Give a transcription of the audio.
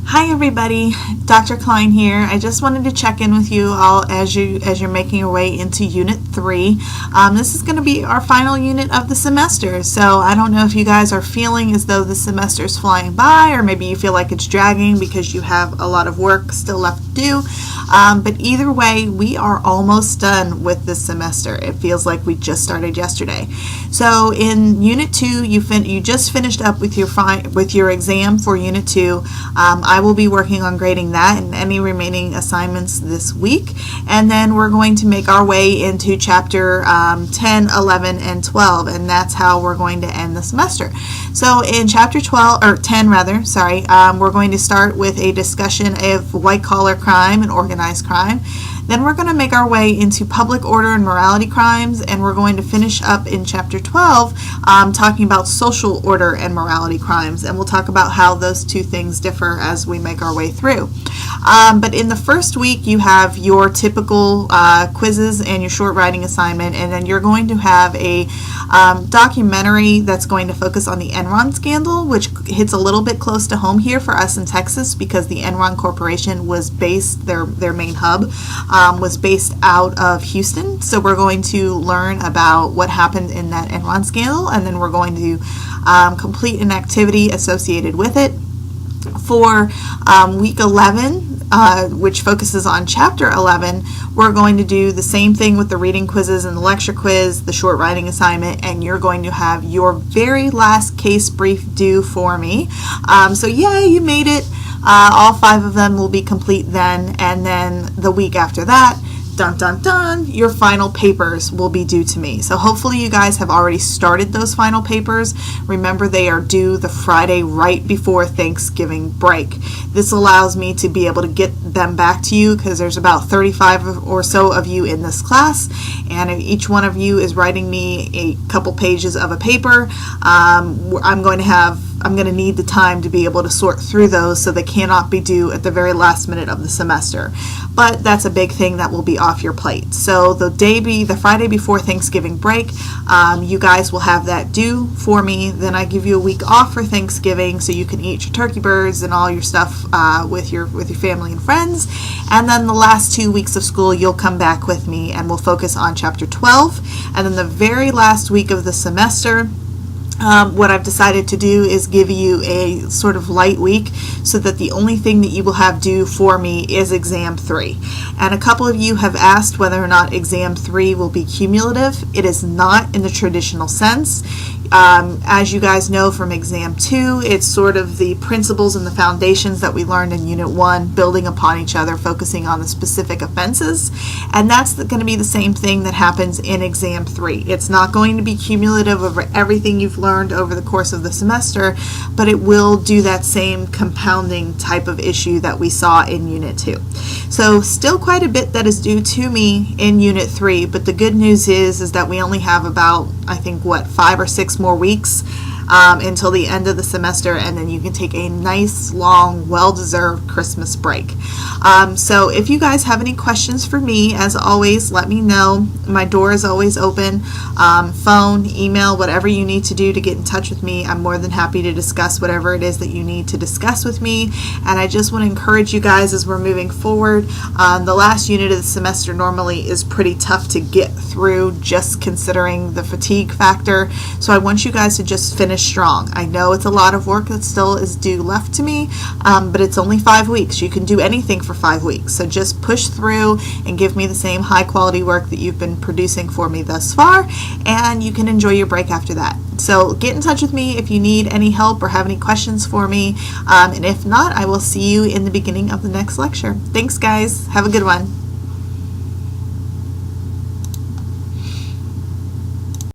Hi everybody, Dr. Klein here. I just wanted to check in with you all as you're making your way into Unit 3. This is going to be our final unit of the semester, so I don't know if you guys are feeling as though the semester is flying by, or maybe you feel like it's dragging because you have a lot of work still left to do. But either way, we are almost done with this semester. It feels like we just started yesterday. So in Unit 2, you just finished up with your exam for Unit 2. I will be working on grading that and any remaining assignments this week, and then we're going to make our way into Chapter 10, 11, and 12, and that's how we're going to end the semester. So in Chapter 10, we're going to start with a discussion of white-collar crime and organized crime. Then we're going to make our way into public order and morality crimes, and we're going to finish up in Chapter 12 talking about social order and morality crimes, and we'll talk about how those two things differ as we make our way through. But in the first week, you have your typical quizzes and your short writing assignment, and then you're going to have a documentary that's going to focus on the Enron scandal, which hits a little bit close to home here for us in Texas because the Enron Corporation was based, their main hub was based out of Houston. So we're going to learn about what happened in that Enron scandal, and then we're going to complete an activity associated with it. For week 11, which focuses on Chapter 11, we're going to do the same thing with the reading quizzes and the lecture quiz, the short writing assignment, and you're going to have your very last case brief due for me. So yay, you made it. All 5 of them will be complete then, and then the week after that, dun dun dun, your final papers will be due to me. So hopefully you guys have already started those final papers. Remember, they are due the Friday right before Thanksgiving break. This allows me to be able to get them back to you because there's about 35 or so of you in this class, and if each one of you is writing me a couple pages of a paper, I'm going to need the time to be able to sort through those, so they cannot be due at the very last minute of the semester. But that's a big thing that will be off your plate. So the Friday before Thanksgiving break, you guys will have that due for me. Then I give you a week off for Thanksgiving so you can eat your turkey birds and all your stuff with your family and friends. And then the last 2 weeks of school, you'll come back with me and we'll focus on Chapter 12. And then the very last week of the semester, what I've decided to do is give you a sort of light week so that the only thing that you will have due for me is Exam 3. And a couple of you have asked whether or not Exam 3 will be cumulative. It is not in the traditional sense. As you guys know from Exam 2, it's sort of the principles and the foundations that we learned in Unit 1, building upon each other, focusing on the specific offenses. And that's going to be the same thing that happens in Exam 3. It's not going to be cumulative over everything you've learned over the course of the semester, but it will do that same compounding type of issue that we saw in Unit 2. So still quite a bit that is due to me in Unit 3, but the good news is that we only have about, I think, 5 or 6 more weeks until the end of the semester, and then you can take a nice, long, well-deserved Christmas break. So if you guys have any questions for me, as always, let me know. My door is always open. Phone, email, whatever you need to do to get in touch with me. I'm more than happy to discuss whatever it is that you need to discuss with me. And I just want to encourage you guys as we're moving forward. The last unit of the semester normally is pretty tough to get through, just considering the fatigue factor. So I want you guys to just finish strong. I know it's a lot of work that still is due left to me, but it's only 5 weeks. You can do anything for 5 weeks. So just push through and give me the same high quality work that you've been producing for me thus far, and you can enjoy your break after that. So get in touch with me if you need any help or have any questions for me, and if not, I will see you in the beginning of the next lecture. Thanks guys. Have a good one.